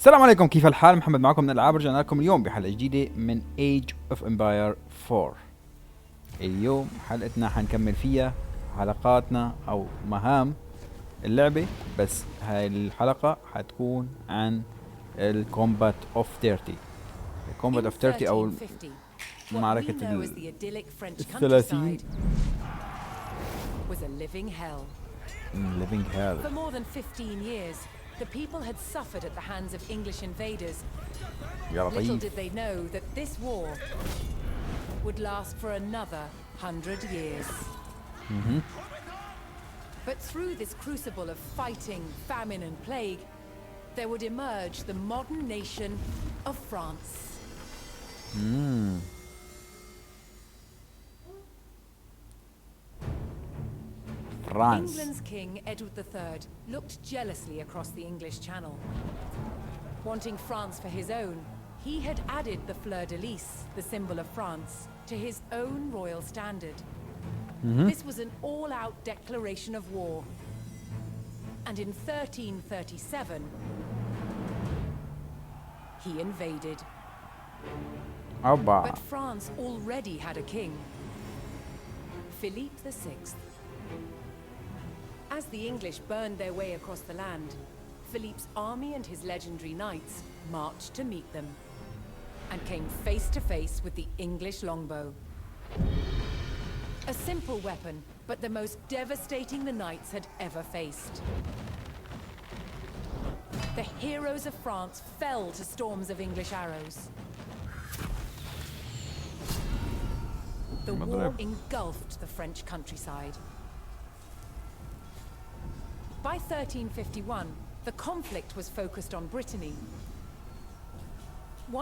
السلام عليكم، كيف الحال؟ محمد معكم من الألعاب. رجعنا لكم اليوم بحلقة جديدة من Age of Empire 4. اليوم حلقتنا حنكمل فيها حلقاتنا أو مهام اللعبة، بس هاي الحلقة حتكون عن الكومبات اوف 30. الكومبات اوف 30 أو معركة الثلاثين. living hell. For more than 15 years, the people had suffered at the hands of English invaders. Little did they know that this war would last for another 100 years. But through this crucible of fighting, famine and plague, there would emerge the modern nation of France. England's King Edward III looked jealously across the English Channel. Wanting France for his own, he had added the fleur-de-lis, the symbol of France, to his own royal standard. This was an all-out declaration of war. And in 1337, he invaded. But France already had a king, Philippe VI. As the English burned their way across the land, Philippe's army and his legendary knights marched to meet them and came face to face with the English longbow. A simple weapon, but the most devastating the knights had ever faced. The heroes of France fell to storms of English arrows. The war engulfed the French countryside. By 1351, the conflict was focused on Brittany.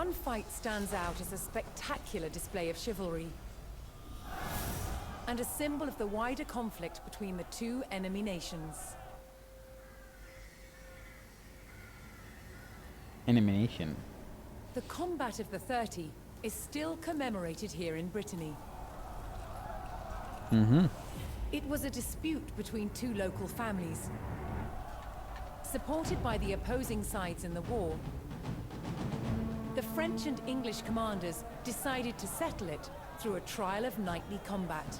One fight stands out as a spectacular display of chivalry and a symbol of the wider conflict between the two enemy nations. The combat of the 30 is still commemorated here in Brittany. It was a dispute between two local families. Supported by the opposing sides in the war, the French and English commanders decided to settle it through a trial of knightly combat.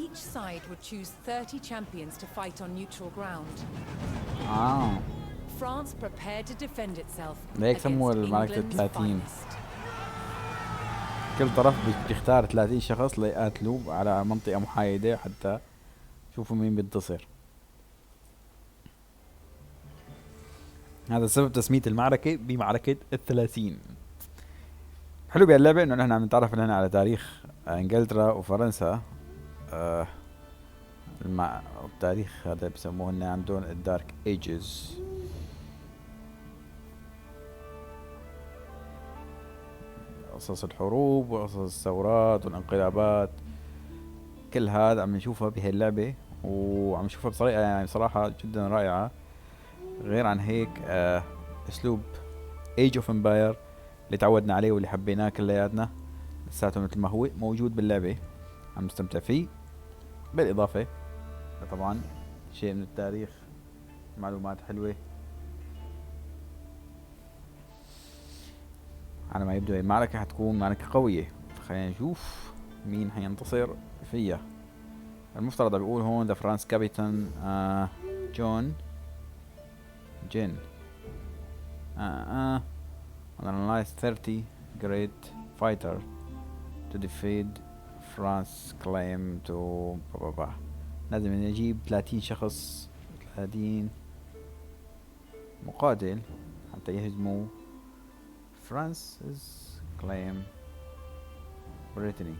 Each side would choose 30 champions to fight on neutral ground. France prepared to defend itself against England's finest. كل طرف بيختار 30 شخص ليقاتلوا على منطقة محايدة حتى شوفوا مين بينتصر. هذا سبب تسمية المعركة بمعركة الثلاثين. حلو بهاللعبة انه نحن عم نتعرف لنا على تاريخ انجلترا وفرنسا. التاريخ هذا بسموه لنا عندهم الدارك ايجز. قصص الحروب وقصص الثورات والانقلابات، كل هذا عم نشوفها بهي اللعبة، وعم نشوفها بطريقة يعني صراحة جدا رائعة. غير عن هيك اسلوب Age of Empire اللي تعودنا عليه واللي حبيناه كلياتنا لساته مثل ما هو موجود باللعبة، عم نستمتع فيه. بالاضافة طبعا شيء من التاريخ، معلومات حلوة. على ما يبدو المعركة حتكون معركة قوية، خلينا نشوف مين حينتصر فيها. المفترض بيقول هون the France captain جين analyze 30 great fighter to defeat France claim to لازم نجيب 30 شخص، 30 مقاتل حتى يهزموا France's claim Brittany.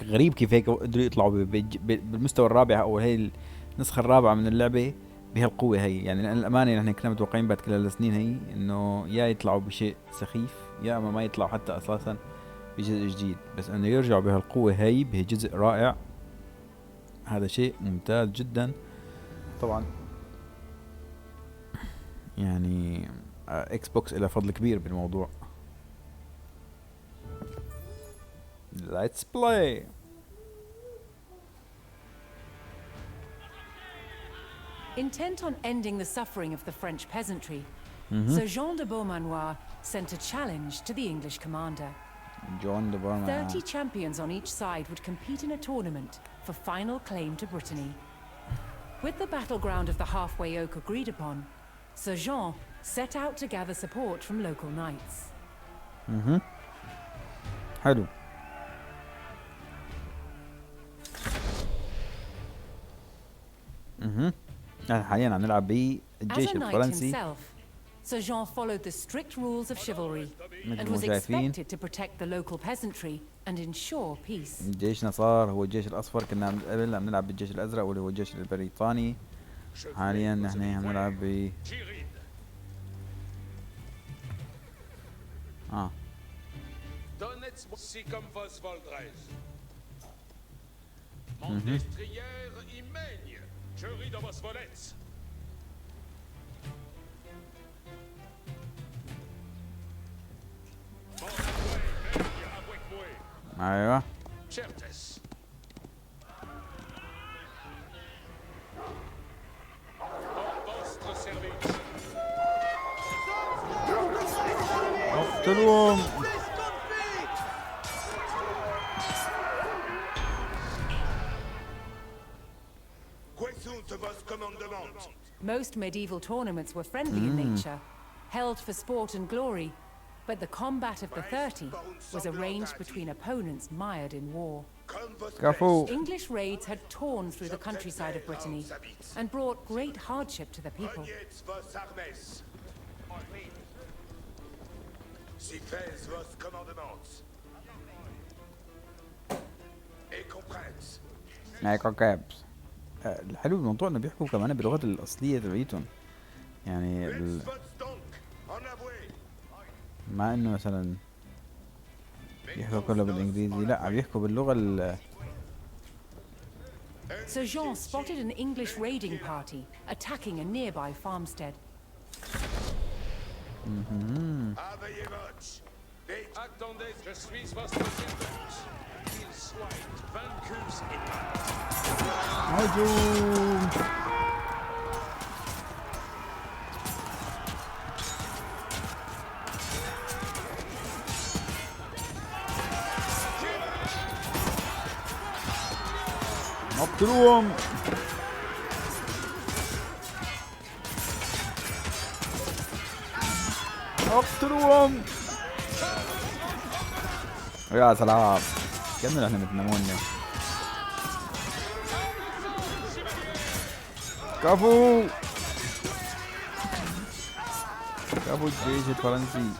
غريب كيف هيك قدروا يطلعوا بالمستوى الرابع او هي النسخة الرابعة من اللعبة بهالقوة هي. يعني لأن الأمانة نحن كنا متوقعين بعد كل هالسنين هي انه يا يطلعوا بشيء سخيف يا اما ما يطلعوا حتى اساسا بجزء جديد، بس انه يرجعوا بهالقوة هي بجزء رائع، هذا شيء ممتاز جدا. طبعا يعني اكس بوكس له فضل كبير بالموضوع. let's play. Intent on ending the suffering of the French peasantry, Sir Jean de Beaumanoir sent a challenge to the English commander. John de Beaumanoir. 30 champions on each side would compete in a tournament for final claim to Brittany. With the battleground of the halfway oak agreed upon, Sir Jean set out to gather support from local knights. حلو. حاليا عم نلعب بالجيش As a knight الفرنسي. himself, Sir Jean followed the strict rules of chivalry and مثل ما was شايفين expected to protect the local peasantry and ensure peace. جيشنا صار هو الجيش الأصفر. كنا قبل عم نلعب بالجيش الأزرق واللي هو الجيش البريطاني. حاليا نحن عم نلعب ب ايوه اقتلوهم. Most medieval tournaments were friendly in nature, held for sport and glory, but the combat of the 30 was arranged between opponents mired in war. كفو. English raids had torn through the countryside of Brittany and brought great hardship to the people. ايكو كابس. الحلو بالموضوع انه بيحكوا كمان باللغة الأصلية تبعيتهم، يعني مع انه مثلا بيحكوا كله بالانجليزي، لا عم يحكوا باللغة Sir Jean spotted an English raiding party attacking a nearby farmstead. هجوم. اقتلوهم. اقتلوهم. يا سلام كمل احنا متنمونا. كفو كفو الجيش الفرنسي.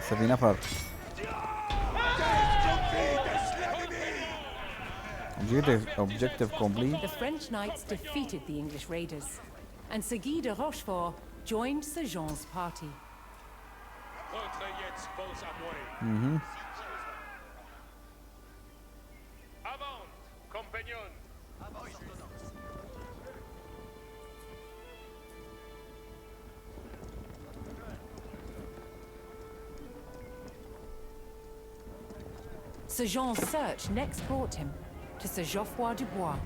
في نفر. Objective complete. The French knights defeated the English raiders, and Sir Guy de Rochefort joined Sir Jean's party. Sir Jean's search next brought him to Sir Geoffroy Dubois,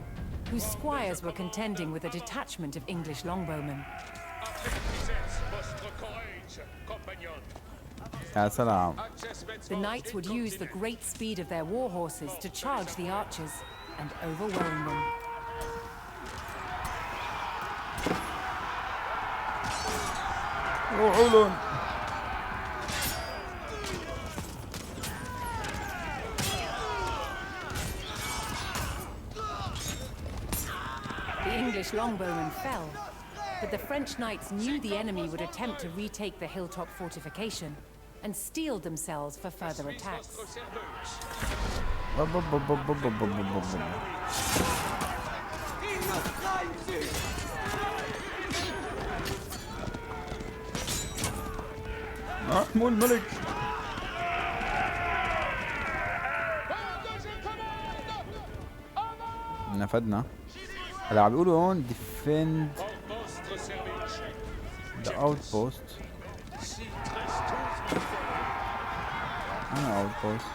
whose squires were contending with a detachment of English longbowmen. The knights would use the great speed of their war horses to charge the archers and overwhelm them. The English longbowmen fell, but the French knights knew the enemy would attempt to retake the hilltop fortification and steeled themselves for further attacks. مو الملك. نفدنا. هلا عم بيقولوا هون defend ذا اوت بوست. انا اوت بوست.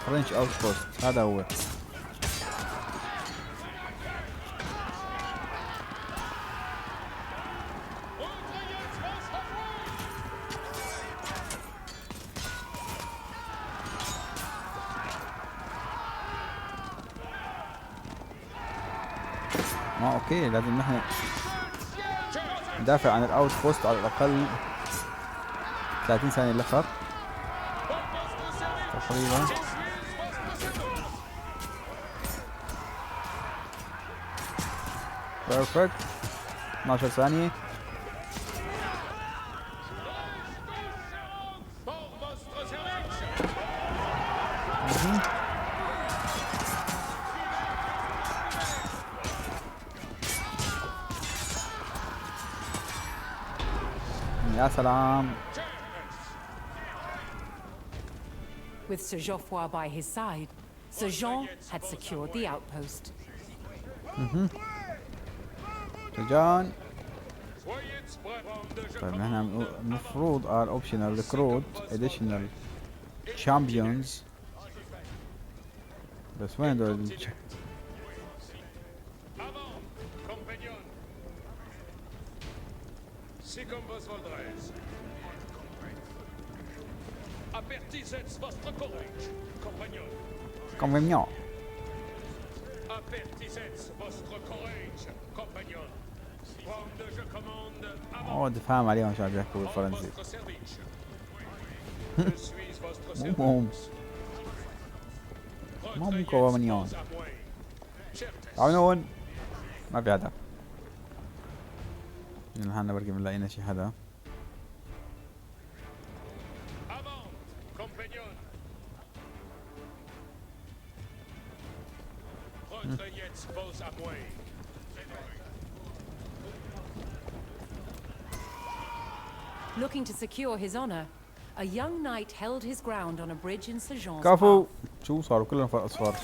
فرنش اوت بوست هذا هو. اوكي لازم نحن ندافع عن الاوت بوست على الاقل 30 ثانية لفت تقريبا. بيرفكت 12 ثانية. يا سلام. With Sir Geoffroy by his side, Sir Jean had secured the outpost. جان. طيب نحن المفروض اوبشنال ريكروت اديشنال تشامبيونز، بس وين دول كومبانيون؟ تفهم عليهم شو عم بيحكوا بالفرنسي. مو كومبانيون. عنون ما في حدا. نحن بركي بنلاقينا شي حدا. Looking to secure his honor, a young knight held his ground on a bridge in Sir Jean's كفو. path. شو صاروا كلهم فرق اصفار.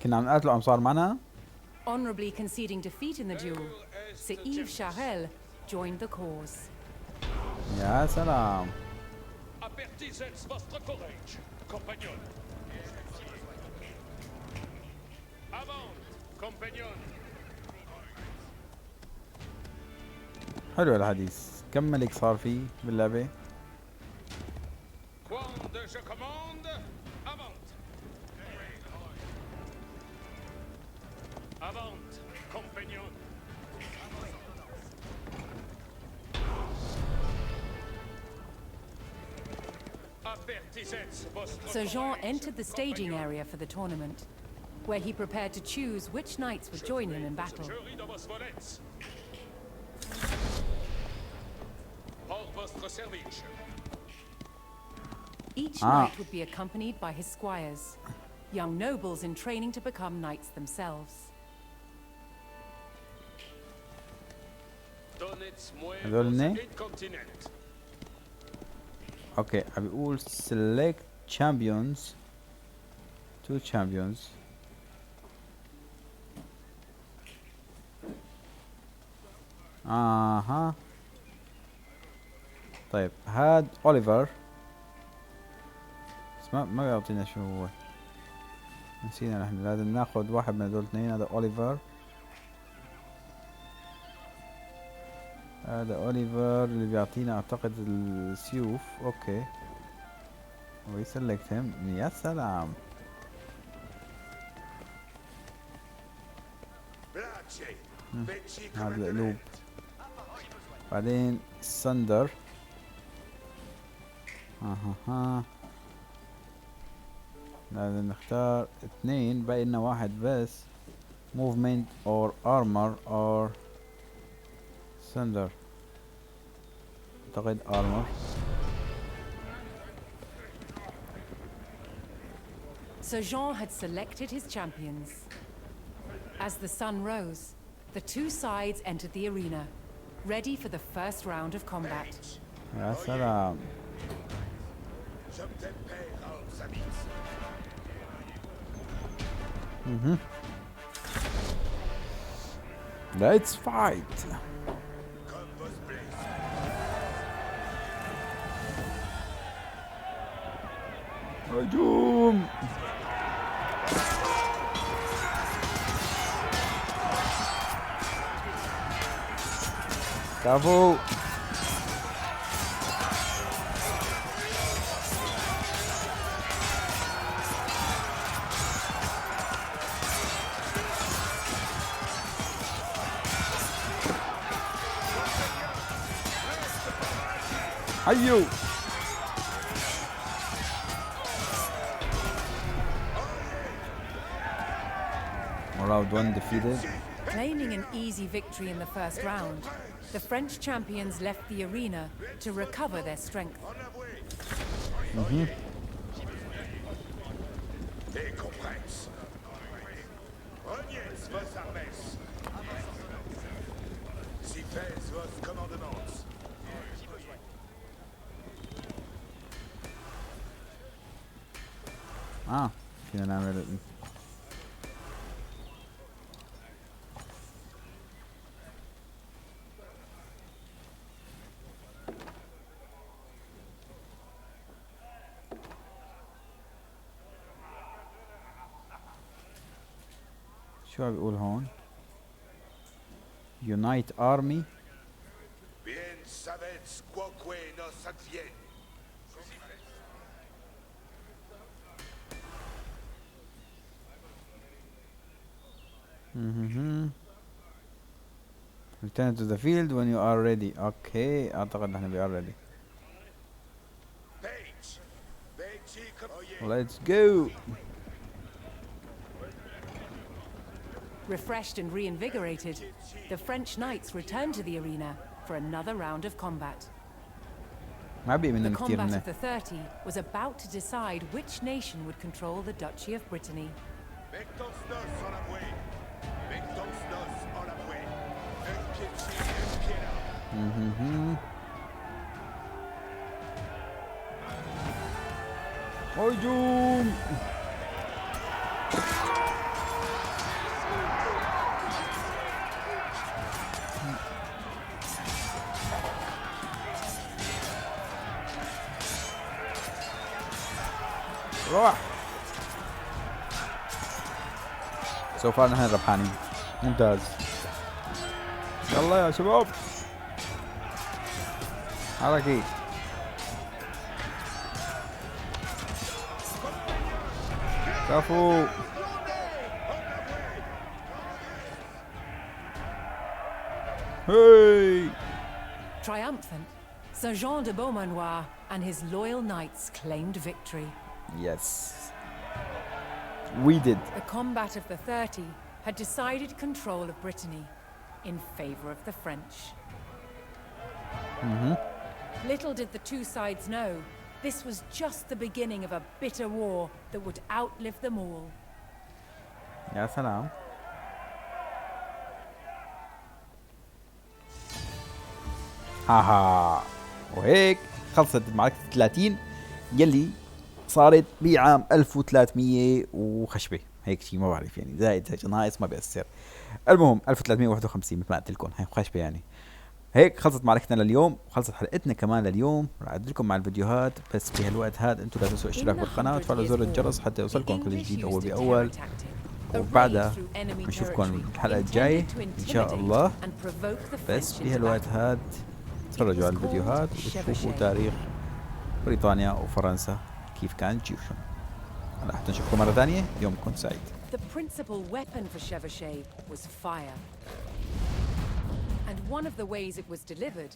كنا عم نقاتلوا عم صار معنا. Honorably conceding defeat in the duel, Sir Yves Charel joined the cause. يا سلام. حلو الحديث. كم ملك صار فيه باللعبة؟ Sir Jean entered the staging area for the tournament, where he prepared to choose which knights would join him in battle. Each knight would be accompanied by his squires, young nobles in training to become knights themselves. هذولني اوكي عم بيقول select champions 2 champions. طيب هاد اوليفر، بس ما بيعطينا شو هو، نسينا نحن لازم ناخذ واحد من هدول الاثنين. هذا اوليفر، هذا اوليفر اللي بيعطينا اعتقد السيوف. اوكي ويسلكت هم. يا سلام. هذا القلوب. بعدين سندر. لازم نختار اثنين، باقي لنا واحد بس. movement or armor or سندر. اعتقد armor. Sir Jean had selected his champions. As the sun rose, the two sides entered the arena, ready for the first round of combat. يا سلام. Let's fight. هجوم. كفو. حيو. Round 1 defeated. Claiming an easy victory in the first round, the French champions left the arena to recover their strength. فينا نعمل شو عم بيقول هون؟ Unite Army. Return to the field when you are ready. Okay, أعتقد نحن we are ready. Let's go. Refreshed and reinvigorated, the French knights returned to the arena for another round of combat. ما بقي The منهم كتير combat منه. of the 30 was about to decide which nation would control the Duchy of Brittany. هجوم. روح. سوف نحن ربحانين. ممتاز. يلا يا شباب. حركي. كفو. هاي. Triumphant, Sir Jean de Beaumanoir and his loyal knights claimed victory. Yes. We did. The combat of the 30 had decided control of Brittany in favor of the French. Little did the two sides know, this was just the beginning of a bitter war that would outlive them all. يا سلام. هاها. وهيك خلصت معركة 30 يلي صارت بعام 1300 وخشبة، هيك شيء ما بعرف يعني، زائد هيك ناقص ما بيأثر. المهم 1351 مثل ما قلت لكم، هي خشبة يعني. هيك خلصت معركتنا لليوم، وخلصت حلقتنا كمان لليوم. رح اعد لكم مع الفيديوهات، بس بهالوقت هذا انتم لا تنسوا الاشتراك بالقناة وتفعلوا زر الجرس حتى يوصلكم كل جديد اول باول. وبعدها بنشوفكم الحلقة الجاية ان شاء الله. بس بهالوقت هذا تفرجوا على الفيديوهات وشوفوا تاريخ بريطانيا وفرنسا كيف كانت جيوشهم. هلا حتى نشوفكم مرة ثانية، يومكم سعيد. The principal weapon for Chevauchet was fire. And one of the ways it was delivered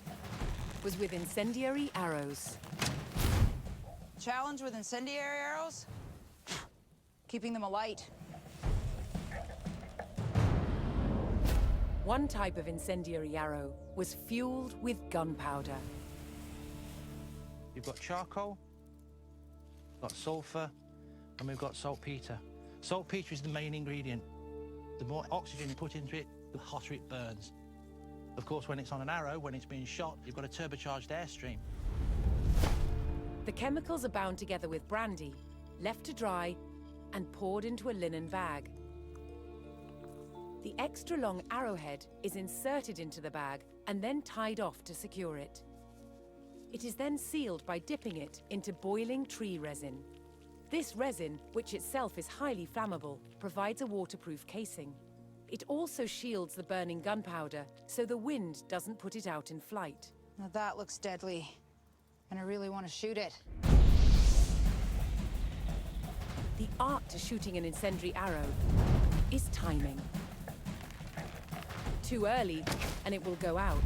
was with incendiary arrows. Challenge with incendiary arrows? Keeping them alight. One type of incendiary arrow was fueled with gunpowder. You've got charcoal, got sulfur, and we've got saltpetre. Saltpetre is the main ingredient. The more oxygen you put into it, the hotter it burns. Of course, when it's on an arrow, when it's being shot, you've got a turbocharged airstream. The chemicals are bound together with brandy, left to dry, and poured into a linen bag. The extra long arrowhead is inserted into the bag and then tied off to secure it. It is then sealed by dipping it into boiling tree resin. This resin, which itself is highly flammable, provides a waterproof casing. It also shields the burning gunpowder so the wind doesn't put it out in flight. Now that looks deadly, and I really want to shoot it. The art to shooting an incendiary arrow is timing. Too early, and it will go out.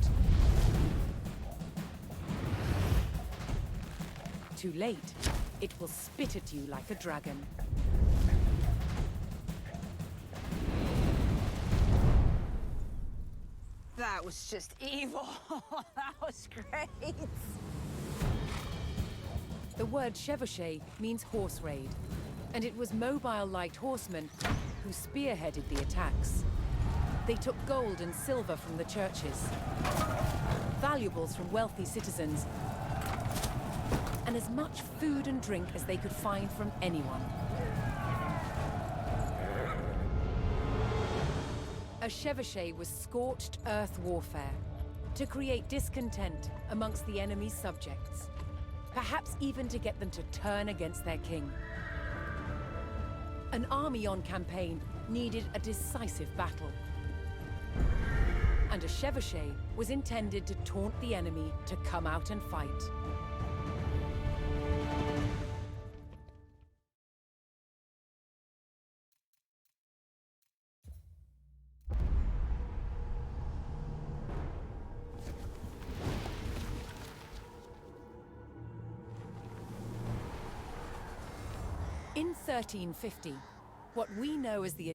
Too late, it will spit at you like a dragon. That was just evil. That was great. The word chevauché means horse raid, and it was mobile light horsemen who spearheaded the attacks. They took gold and silver from the churches, valuables from wealthy citizens, and as much food and drink as they could find from anyone. A chevauché was scorched earth warfare to create discontent amongst the enemy's subjects, perhaps even to get them to turn against their king. An army on campaign needed a decisive battle, and a chevauché was intended to taunt the enemy to come out and fight. In 1350, what we know as the